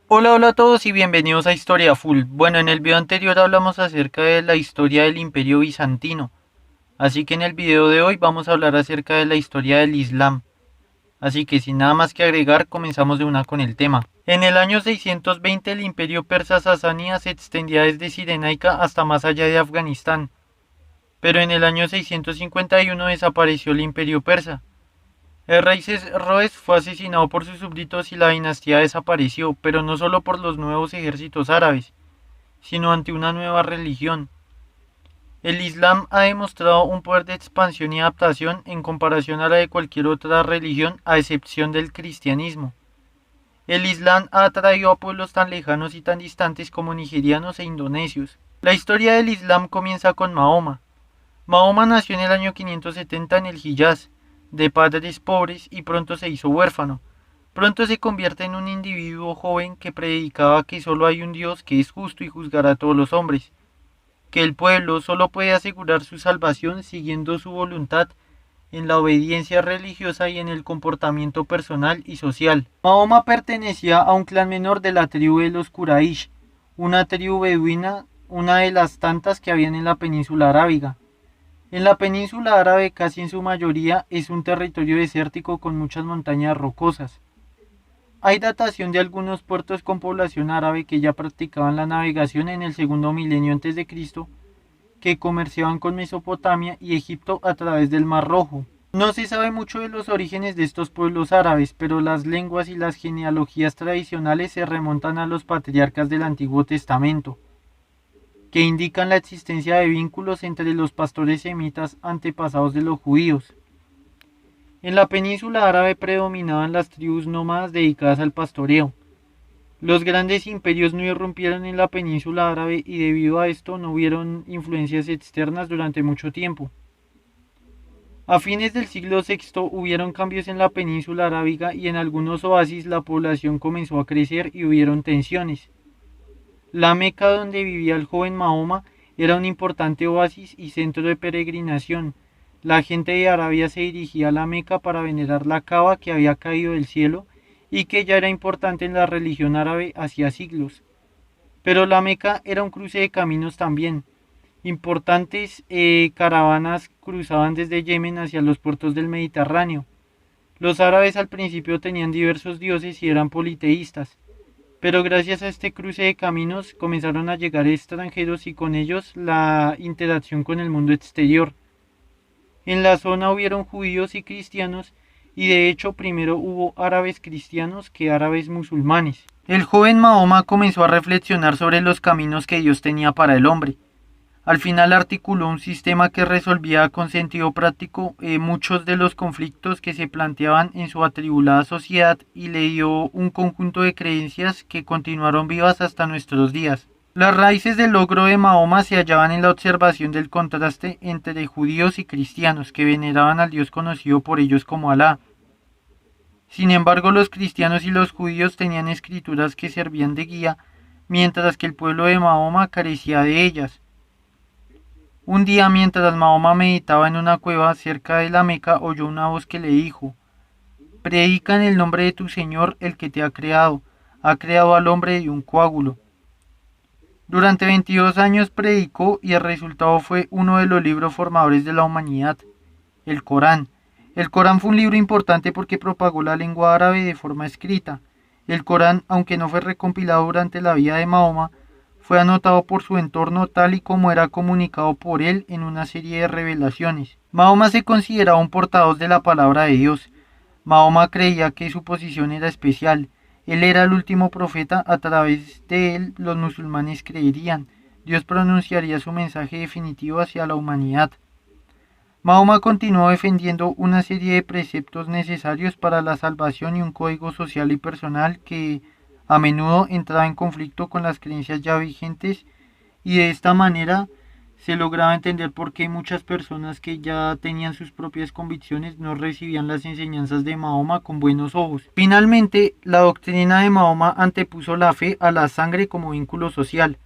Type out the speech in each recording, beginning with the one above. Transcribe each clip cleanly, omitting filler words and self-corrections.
Hola, hola a todos y bienvenidos a Historia Full. Bueno, en el video anterior hablamos acerca de la historia del Imperio Bizantino, así que en el video de hoy vamos a hablar acerca de la historia del Islam. Así que sin nada más que agregar, comenzamos de una con el tema. En el año 620 el Imperio Persa Sasánida se extendía desde Cirenaica hasta más allá de Afganistán, pero en el año 651 desapareció el Imperio Persa. El rey Roes fue asesinado por sus súbditos y la dinastía desapareció, pero no solo por los nuevos ejércitos árabes, sino ante una nueva religión. El Islam ha demostrado un poder de expansión y adaptación en comparación a la de cualquier otra religión, a excepción del cristianismo. El Islam ha atraído a pueblos tan lejanos y tan distantes como nigerianos e indonesios. La historia del Islam comienza con Mahoma. Mahoma nació en el año 570 en el Hiyaz, de padres pobres, y pronto se hizo huérfano. Pronto se convierte en un individuo joven que predicaba que solo hay un Dios que es justo y juzgará a todos los hombres, que el pueblo solo puede asegurar su salvación siguiendo su voluntad en la obediencia religiosa y en el comportamiento personal y social. Mahoma pertenecía a un clan menor de la tribu de los Quraysh, una tribu beduina, una de las tantas que habían en la península arábiga. En la península árabe, casi en su mayoría, es un territorio desértico con muchas montañas rocosas. Hay datación de algunos puertos con población árabe que ya practicaban la navegación en el segundo milenio antes de Cristo, que comerciaban con Mesopotamia y Egipto a través del Mar Rojo. No se sabe mucho de los orígenes de estos pueblos árabes, pero las lenguas y las genealogías tradicionales se remontan a los patriarcas del Antiguo Testamento, que indican la existencia de vínculos entre los pastores semitas antepasados de los judíos. En la península árabe predominaban las tribus nómadas dedicadas al pastoreo. Los grandes imperios no irrumpieron en la península árabe y debido a esto no hubieron influencias externas durante mucho tiempo. A fines del siglo VI hubieron cambios en la península arábiga y en algunos oasis la población comenzó a crecer y hubieron tensiones. La Meca donde vivía el joven Mahoma era un importante oasis y centro de peregrinación. La gente de Arabia se dirigía a la Meca para venerar la Caba que había caído del cielo y que ya era importante en la religión árabe hacía siglos. Pero la Meca era un cruce de caminos también. Importantes caravanas cruzaban desde Yemen hacia los puertos del Mediterráneo. Los árabes al principio tenían diversos dioses y eran politeístas, pero gracias a este cruce de caminos comenzaron a llegar extranjeros y con ellos la interacción con el mundo exterior. En la zona hubieron judíos y cristianos y de hecho primero hubo árabes cristianos que árabes musulmanes. El joven Mahoma comenzó a reflexionar sobre los caminos que Dios tenía para el hombre. Al final articuló un sistema que resolvía con sentido práctico muchos de los conflictos que se planteaban en su atribulada sociedad y le dio un conjunto de creencias que continuaron vivas hasta nuestros días. Las raíces del logro de Mahoma se hallaban en la observación del contraste entre judíos y cristianos que veneraban al Dios conocido por ellos como Alá. Sin embargo, los cristianos y los judíos tenían escrituras que servían de guía, mientras que el pueblo de Mahoma carecía de ellas. Un día, mientras Mahoma meditaba en una cueva cerca de la Meca, oyó una voz que le dijo: Predica en el nombre de tu Señor, el que te ha creado al hombre de un coágulo. Durante 22 años predicó y el resultado fue uno de los libros formadores de la humanidad, el Corán. El Corán fue un libro importante porque propagó la lengua árabe de forma escrita. El Corán, aunque no fue recompilado durante la vida de Mahoma, fue anotado por su entorno tal y como era comunicado por él en una serie de revelaciones. Mahoma se consideraba un portavoz de la palabra de Dios. Mahoma creía que su posición era especial. Él era el último profeta, a través de él los musulmanes creerían. Dios pronunciaría su mensaje definitivo hacia la humanidad. Mahoma continuó defendiendo una serie de preceptos necesarios para la salvación y un código social y personal que a menudo entraba en conflicto con las creencias ya vigentes, y de esta manera se lograba entender por qué muchas personas que ya tenían sus propias convicciones no recibían las enseñanzas de Mahoma con buenos ojos. Finalmente, la doctrina de Mahoma antepuso la fe a la sangre como vínculo social.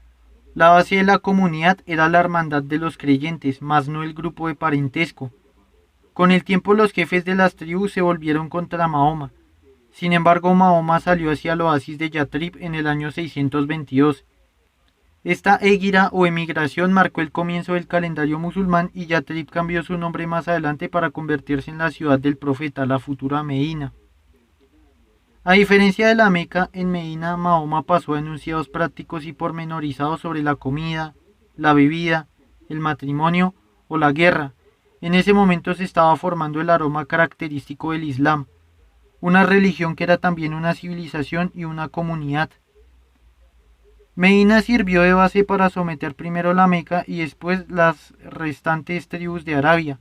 La base de la comunidad era la hermandad de los creyentes, más no el grupo de parentesco. Con el tiempo los jefes de las tribus se volvieron contra Mahoma. Sin embargo, Mahoma salió hacia el oasis de Yatrib en el año 622. Esta égira o emigración marcó el comienzo del calendario musulmán y Yatrib cambió su nombre más adelante para convertirse en la ciudad del profeta, la futura Medina. A diferencia de la Meca, en Medina Mahoma pasó a enunciados prácticos y pormenorizados sobre la comida, la bebida, el matrimonio o la guerra. En ese momento se estaba formando el aroma característico del Islam, una religión que era también una civilización y una comunidad. Medina sirvió de base para someter primero la Meca y después las restantes tribus de Arabia.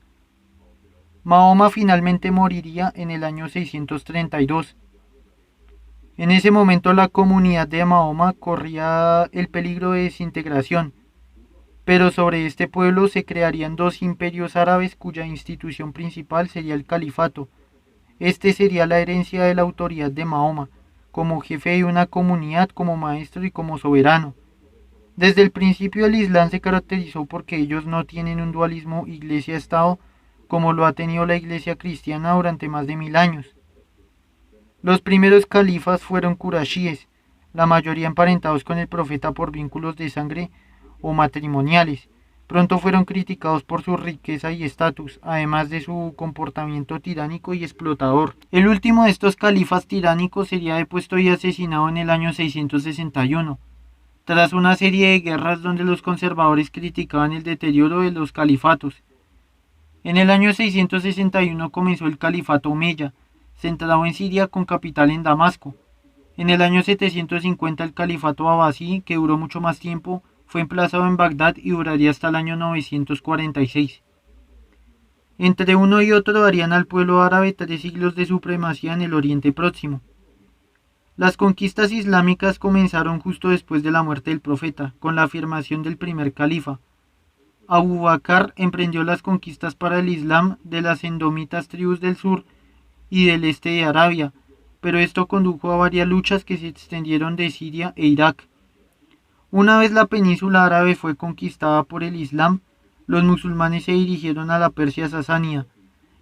Mahoma finalmente moriría en el año 632. En ese momento la comunidad de Mahoma corría el peligro de desintegración, pero sobre este pueblo se crearían dos imperios árabes cuya institución principal sería el califato. Este sería la herencia de la autoridad de Mahoma, como jefe de una comunidad, como maestro y como soberano. Desde el principio el Islam se caracterizó porque ellos no tienen un dualismo iglesia-estado como lo ha tenido la iglesia cristiana durante más de 1000 años. Los primeros califas fueron qurashíes, la mayoría emparentados con el profeta por vínculos de sangre o matrimoniales. Pronto fueron criticados por su riqueza y estatus, además de su comportamiento tiránico y explotador. El último de estos califas tiránicos sería depuesto y asesinado en el año 661, tras una serie de guerras donde los conservadores criticaban el deterioro de los califatos. En el año 661 comenzó el califato omeya, centrado en Siria con capital en Damasco. En el año 750 el califato abasí, que duró mucho más tiempo, fue emplazado en Bagdad y duraría hasta el año 946. Entre uno y otro darían al pueblo árabe 3 siglos de supremacía en el Oriente Próximo. Las conquistas islámicas comenzaron justo después de la muerte del profeta, con la afirmación del primer califa. Abu Bakr emprendió las conquistas para el Islam de las endomitas tribus del sur y del este de Arabia, pero esto condujo a varias luchas que se extendieron de Siria e Irak. Una vez la península árabe fue conquistada por el Islam, los musulmanes se dirigieron a la Persia sasánida.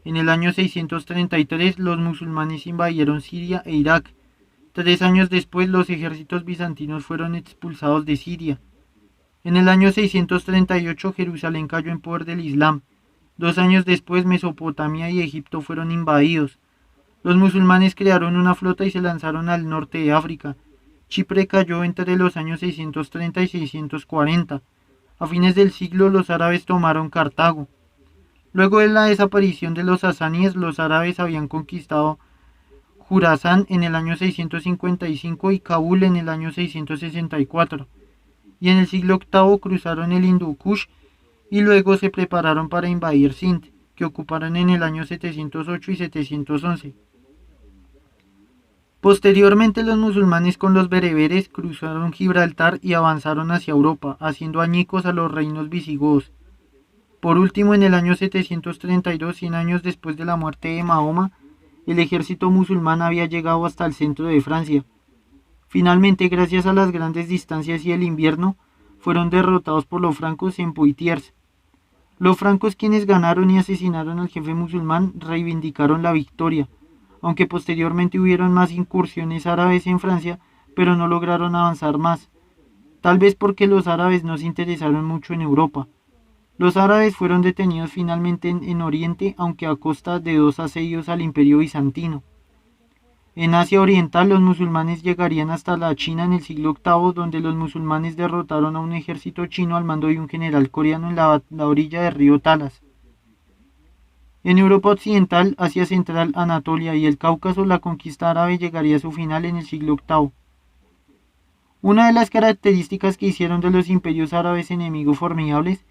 En el año 633 los musulmanes invadieron Siria e Irak. 3 años después los ejércitos bizantinos fueron expulsados de Siria. En el año 638 Jerusalén cayó en poder del Islam. 2 años después Mesopotamia y Egipto fueron invadidos. Los musulmanes crearon una flota y se lanzaron al norte de África. Chipre cayó entre los años 630 y 640. A fines del siglo los árabes tomaron Cartago. Luego de la desaparición de los sasánides, los árabes habían conquistado Jurasán en el año 655 y Kabul en el año 664. Y en el siglo VIII cruzaron el Hindu Kush y luego se prepararon para invadir Sind, que ocuparon en el año 708 y 711. Posteriormente los musulmanes con los bereberes cruzaron Gibraltar y avanzaron hacia Europa, haciendo añicos a los reinos visigodos. Por último, en el año 732, 100 años después de la muerte de Mahoma, el ejército musulmán había llegado hasta el centro de Francia. Finalmente, gracias a las grandes distancias y el invierno, fueron derrotados por los francos en Poitiers. Los francos, quienes ganaron y asesinaron al jefe musulmán, reivindicaron la victoria, aunque posteriormente hubieron más incursiones árabes en Francia, pero no lograron avanzar más, tal vez porque los árabes no se interesaron mucho en Europa. Los árabes fueron detenidos finalmente en Oriente, aunque a costa de 2 asedios al Imperio Bizantino. En Asia Oriental los musulmanes llegarían hasta la China en el siglo VIII, donde los musulmanes derrotaron a un ejército chino al mando de un general coreano en la orilla del río Talas. En Europa Occidental, Asia Central, Anatolia y el Cáucaso, la conquista árabe llegaría a su final en el siglo VIII. Una de las características que hicieron de los imperios árabes enemigos formidables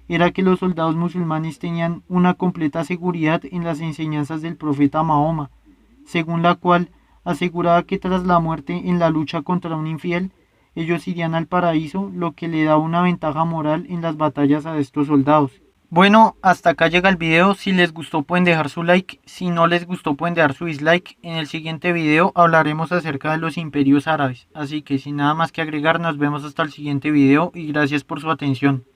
era que los soldados musulmanes tenían una completa seguridad en las enseñanzas del profeta Mahoma, según la cual aseguraba que tras la muerte en la lucha contra un infiel, ellos irían al paraíso, lo que le daba una ventaja moral en las batallas a estos soldados. Bueno, hasta acá llega el video. Si les gustó pueden dejar su like, si no les gustó pueden dejar su dislike. En el siguiente video hablaremos acerca de los imperios árabes. Así que sin nada más que agregar, nos vemos hasta el siguiente video y gracias por su atención.